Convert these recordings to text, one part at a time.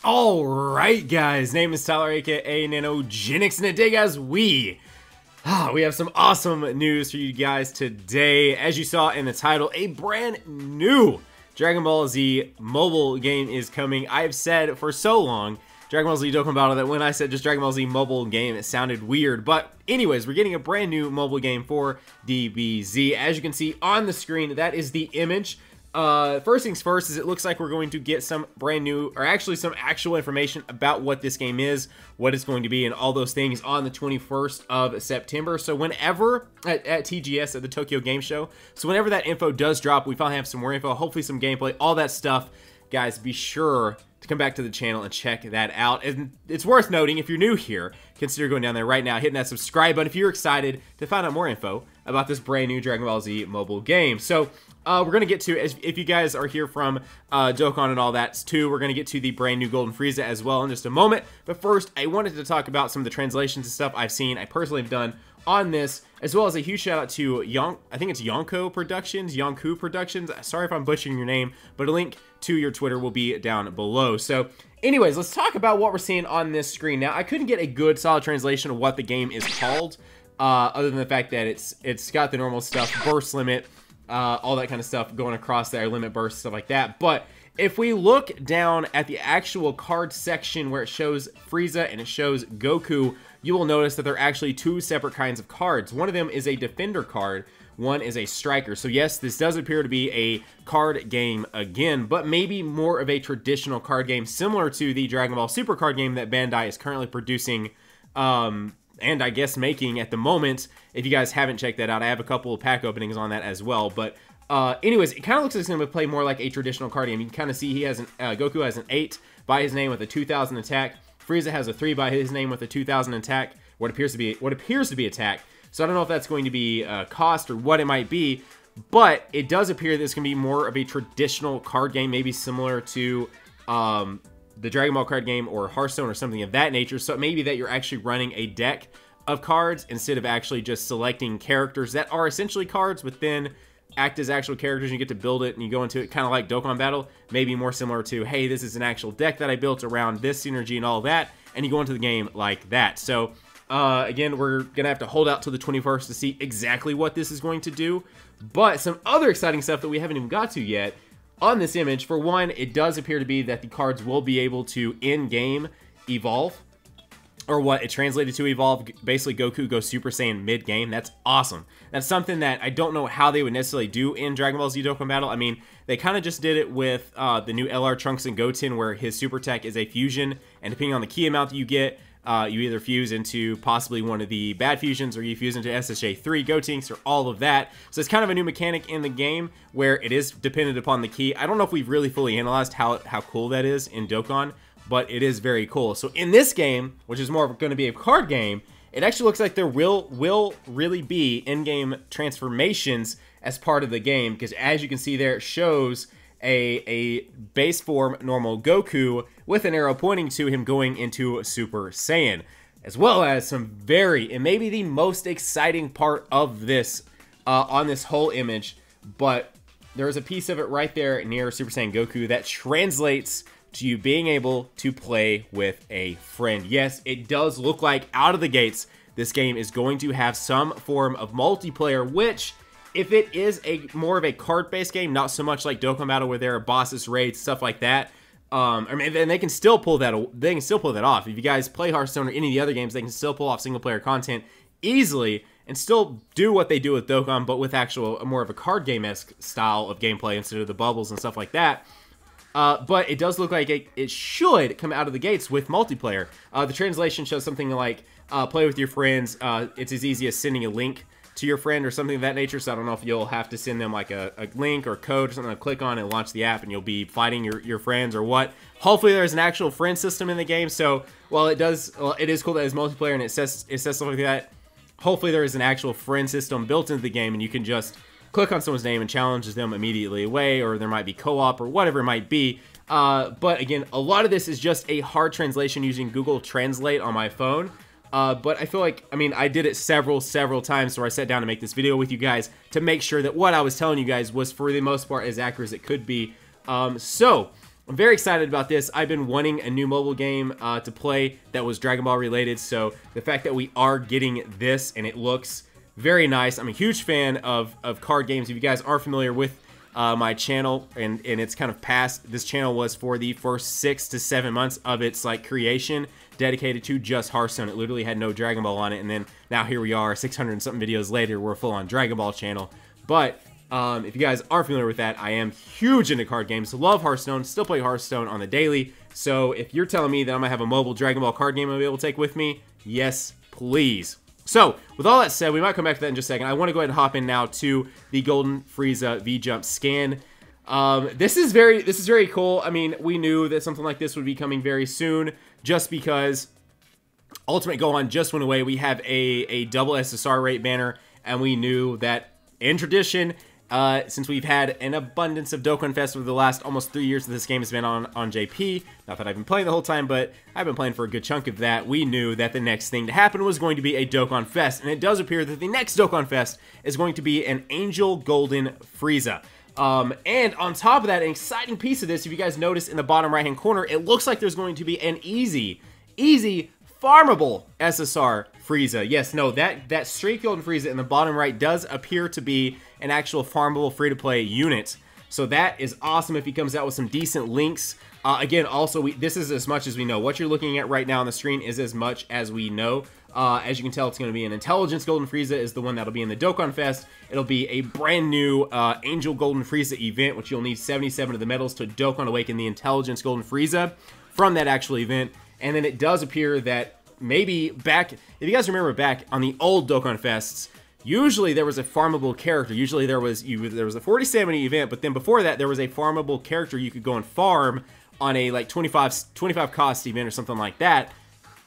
Alright guys, name is Tyler aka Nanogenix, and today guys we have some awesome news for you guys today. As you saw in the title, a brand new Dragon Ball Z mobile game is coming. I've said for so long Dragon Ball Z Dokkan Battle that when I said just Dragon Ball Z mobile game it sounded weird, but anyways, we're getting a brand new mobile game for DBZ. As you can see on the screen, that is the image. First things first is it looks like we're going to get some brand new, or actually some actual information about what this game is, what it's going to be, and all those things on the 21st of September. So whenever, at TGS, at the Tokyo Game Show, so whenever that info does drop, we finally have some more info, hopefully some gameplay, all that stuff. Guys, be sure to come back to the channel and check that out. And it's worth noting, if you're new here, consider going down there right now, hitting that subscribe button if you're excited to find out more info about this brand new Dragon Ball Z mobile game. So we're going to get to, if you guys are here from Dokkan and all that too, we're going to get to the brand new Golden Frieza as well in just a moment. But first, I wanted to talk about some of the translations and stuff I've seen, I personally have done on this, as well as a huge shout out to I think it's Yonko Productions, sorry if I'm butchering your name, but a link to your Twitter will be down below. So anyways, let's talk about what we're seeing on this screen. Now, I couldn't get a good solid translation of what the game is called, other than the fact that it's got the normal stuff, burst limit, all that kind of stuff going across there, limit burst, stuff like that. But if we look down at the actual card section where it shows Frieza and it shows Goku, you will notice that there are actually two separate kinds of cards. One of them is a defender card, one is a striker. So yes, this does appear to be a card game again, but maybe more of a traditional card game, similar to the Dragon Ball Super card game that Bandai is currently producing, and I guess making at the moment. If you guys haven't checked that out, I have a couple of pack openings on that as well. But anyways, it kind of looks like it's going to play more like a traditional card game. You can kind of see he has Goku has an 8 by his name with a 2000 attack. Frieza has a 3 by his name with a 2000 attack. What appears to be attack. So I don't know if that's going to be cost or what it might be, but it does appear that it's going to be more of a traditional card game, maybe similar to the Dragon Ball card game or Hearthstone or something of that nature. So maybe that you're actually running a deck of cards instead of actually just selecting characters that are essentially cards, but then act as actual characters. You get to build it and you go into it kind of like Dokkan Battle, maybe more similar to, hey, this is an actual deck that I built around this synergy and all that, and you go into the game like that. So again, we're gonna have to hold out till the 21st to see exactly what this is going to do. But some other exciting stuff that we haven't even got to yet on this image. For one, it does appear to be that the cards will be able to in-game evolve, or what it translated to evolve. Basically, Goku goes Super Saiyan mid-game. That's awesome. That's something that I don't know how they would necessarily do in Dragon Ball Z Dokkan Battle. I mean, they kind of just did it with the new LR Trunks and Goten, where his super tech is a fusion, and depending on the key amount that you get, you either fuse into possibly one of the bad fusions, or you fuse into SSJ3 Gotenks, or all of that. So it's kind of a new mechanic in the game where it is dependent upon the key. I don't know if we've really fully analyzed how cool that is in Dokkan, but it is very cool. So in this game, which is more going to be a card game, it actually looks like there will really be in-game transformations as part of the game, because as you can see there, it shows a base form normal Goku with an arrow pointing to him going into Super Saiyan, as well as some very, and maybe the most exciting part of this on this whole image, but there's a piece of it right there near Super Saiyan Goku that translates to you being able to play with a friend. Yes, it does look like out of the gates this game is going to have some form of multiplayer, which, if it is more of a card-based game, not so much like Dokkan Battle where there are bosses, raids, stuff like that, I mean, and they can still pull that off. If you guys play Hearthstone or any of the other games, they can still pull off single-player content easily and still do what they do with Dokkan, but with more of a card game-esque style of gameplay instead of the bubbles and stuff like that. But it does look like it should come out of the gates with multiplayer. The translation shows something like, play with your friends. It's as easy as sending a link to your friend or something of that nature. So I don't know if you'll have to send them like a link or code or something to click on and launch the app, and you'll be fighting your friends or what. Hopefully there's an actual friend system in the game. So while it is cool that it's multiplayer and it says stuff like that, hopefully there is an actual friend system built into the game, and you can just click on someone's name and challenges them immediately away, or there might be co-op or whatever it might be. But again, a lot of this is just a hard translation using Google Translate on my phone. But I feel like, I mean, I did it several times, so I sat down to make this video with you guys to make sure that what I was telling you guys was, for the most part, as accurate as it could be. So I'm very excited about this. I've been wanting a new mobile game to play that was Dragon Ball related, so the fact that we are getting this and it looks very nice. I'm a huge fan of card games. If you guys are familiar with my channel and it's kind of past, this channel was for the first 6 to 7 months of its like creation dedicated to just Hearthstone. It literally had no Dragon Ball on it, and then now here we are 600 and something videos later, we're a full on Dragon Ball channel. But if you guys aren't familiar with that, I am huge into card games, love Hearthstone, still play Hearthstone on the daily. So if you're telling me that I'm gonna have a mobile Dragon Ball card game I'll be able to take with me, yes please. So, with all that said, we might come back to that in just a second. I want to go ahead and hop in now to the Golden Frieza V-Jump scan. This is very cool. I mean, we knew that something like this would be coming very soon, just because Ultimate Gohan just went away. We have a double SSR rate banner, and we knew that in tradition, since we've had an abundance of Dokkan Festival the last almost 3 years that this game has been on JP, not that I've been playing the whole time, but I've been playing for a good chunk of that, we knew that the next thing to happen was going to be a Dokkan Fest, and it does appear that the next Dokkan Fest is going to be an Angel Golden Frieza. And on top of that, an exciting piece of this, if you guys notice in the bottom right hand corner, it looks like there's going to be an easy farmable SSR Frieza. Yes, no, that straight Golden Frieza in the bottom right does appear to be an actual farmable free-to-play unit. So that is awesome if he comes out with some decent links. Again, also, this is as much as we know. What you're looking at right now on the screen is as much as we know. As you can tell, it's going to be an Intelligence Golden Frieza is the one that'll be in the Dokkan Fest. It'll be a brand new Angel Golden Frieza event, which you'll need 77 of the medals to Dokkan Awaken the Intelligence Golden Frieza from that actual event. And then it does appear that maybe back, if you guys remember back on the old Dokkan Fests, usually there was a farmable character. Usually there was a 40-70 event, but then before that there was a farmable character you could go and farm on a like 25 cost event or something like that.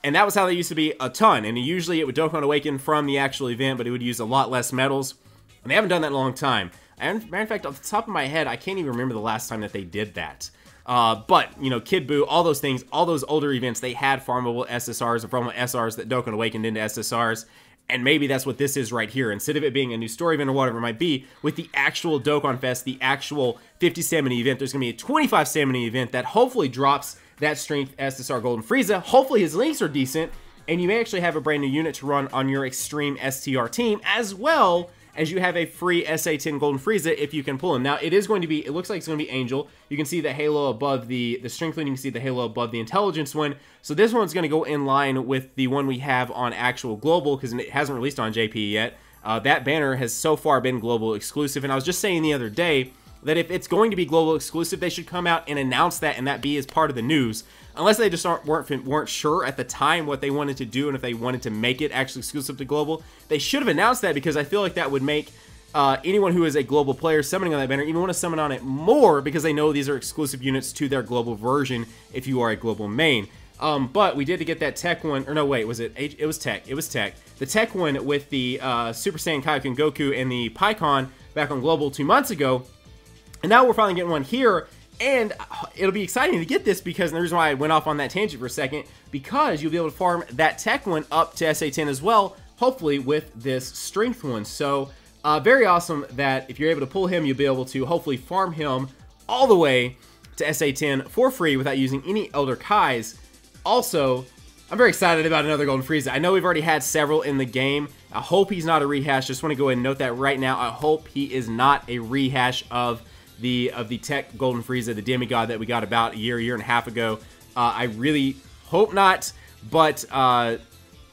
And that was how they used to be a ton. And usually it would Dokkan Awaken from the actual event, but it would use a lot less medals. And they haven't done that in a long time. And matter of fact, off the top of my head, I can't even remember the last time that they did that. But, you know, Kid Buu, all those things, all those older events, they had farmable SSRs or farmable SRs that Dokkan Awakened into SSRs. And maybe that's what this is right here. Instead of it being a new story event or whatever it might be, with the actual Dokkan Fest, the actual 50-70 event, there's going to be a 25-70 event that hopefully drops that strength SSR Golden Frieza. Hopefully his links are decent, and you may actually have a brand new unit to run on your Extreme STR team, as well as you have a free SA10 Golden Frieza if you can pull him. Now, it is going to be, it looks like it's going to be Angel. You can see the halo above the strength one. You can see the halo above the intelligence one. So this one's going to go in line with the one we have on actual global, because it hasn't released on JP yet. That banner has so far been global exclusive, and I was just saying the other day that if it's going to be global exclusive, they should come out and announce that, and that be as part of the news. Unless they just weren't sure at the time what they wanted to do, and if they wanted to make it actually exclusive to global, they should have announced that, because I feel like that would make anyone who is a global player summoning on that banner even want to summon on it more, because they know these are exclusive units to their global version if you are a global main. But we did get that tech one, or no, wait, was it? It was tech. It was tech. The tech one with the Super Saiyan Kaioken Goku and the Pikkon back on global 2 months ago. And now we're finally getting one here, and it'll be exciting to get this, because the reason why I went off on that tangent for a second, because you'll be able to farm that tech one up to SA10 as well, hopefully with this strength one. So very awesome that if you're able to pull him, you'll be able to hopefully farm him all the way to SA10 for free without using any Elder Kais. Also, I'm very excited about another Golden Frieza. I know we've already had several in the game. I hope he's not a rehash. Just want to go ahead and note that right now. I hope he is not a rehash of the tech Golden Frieza, the demigod that we got about a year and a half ago. I really hope not, but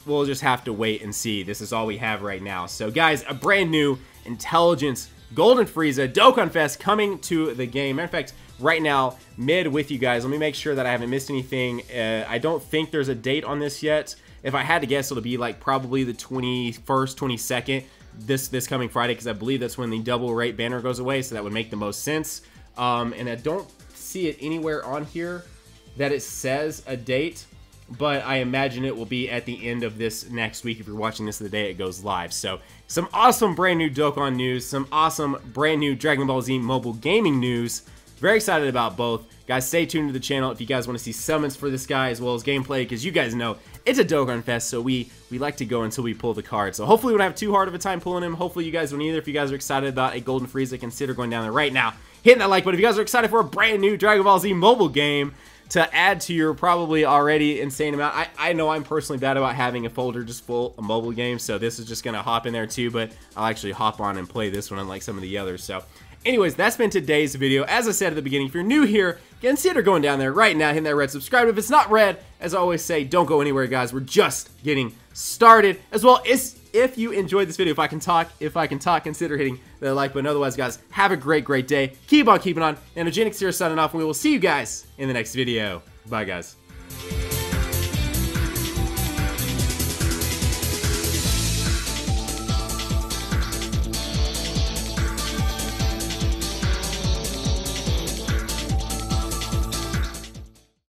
we'll just have to wait and see. This is all we have right now. So guys, a brand new Intelligence Golden Frieza Dokkan Fest coming to the game. Matter of fact, right now, mid with you guys, let me make sure that I haven't missed anything. I don't think there's a date on this yet. If I had to guess, it'll be like probably the 21st, 22nd. This coming Friday, because I believe that's when the double rate banner goes away, so that would make the most sense. And I don't see it anywhere on here that it says a date, but I imagine it will be at the end of this next week if you're watching this the day it goes live. So some awesome brand new Dokkan news, some awesome brand new Dragon Ball Z mobile gaming news. Very excited about both. Guys, stay tuned to the channel if you guys want to see summons for this guy as well as gameplay, because you guys know it's a Dokkan Fest, so we like to go until we pull the card. So hopefully we don't have too hard of a time pulling him. Hopefully you guys won't either. If you guys are excited about a Golden Frieza, consider going down there right now, hitting that like button. If you guys are excited for a brand new Dragon Ball Z mobile game to add to your probably already insane amount. I know I'm personally bad about having a folder just full of mobile games, so this is just going to hop in there too, but I'll actually hop on and play this one unlike some of the others. So anyways, that's been today's video. As I said at the beginning, if you're new here, consider going down there right now, hitting that red subscribe. If it's not red, as I always say, don't go anywhere, guys. We're just getting started. As well as if you enjoyed this video, if I can talk, consider hitting the like button. Otherwise, guys, have a great day. Keep on keeping on. Nanogenix here signing off, and we will see you guys in the next video. Bye, guys.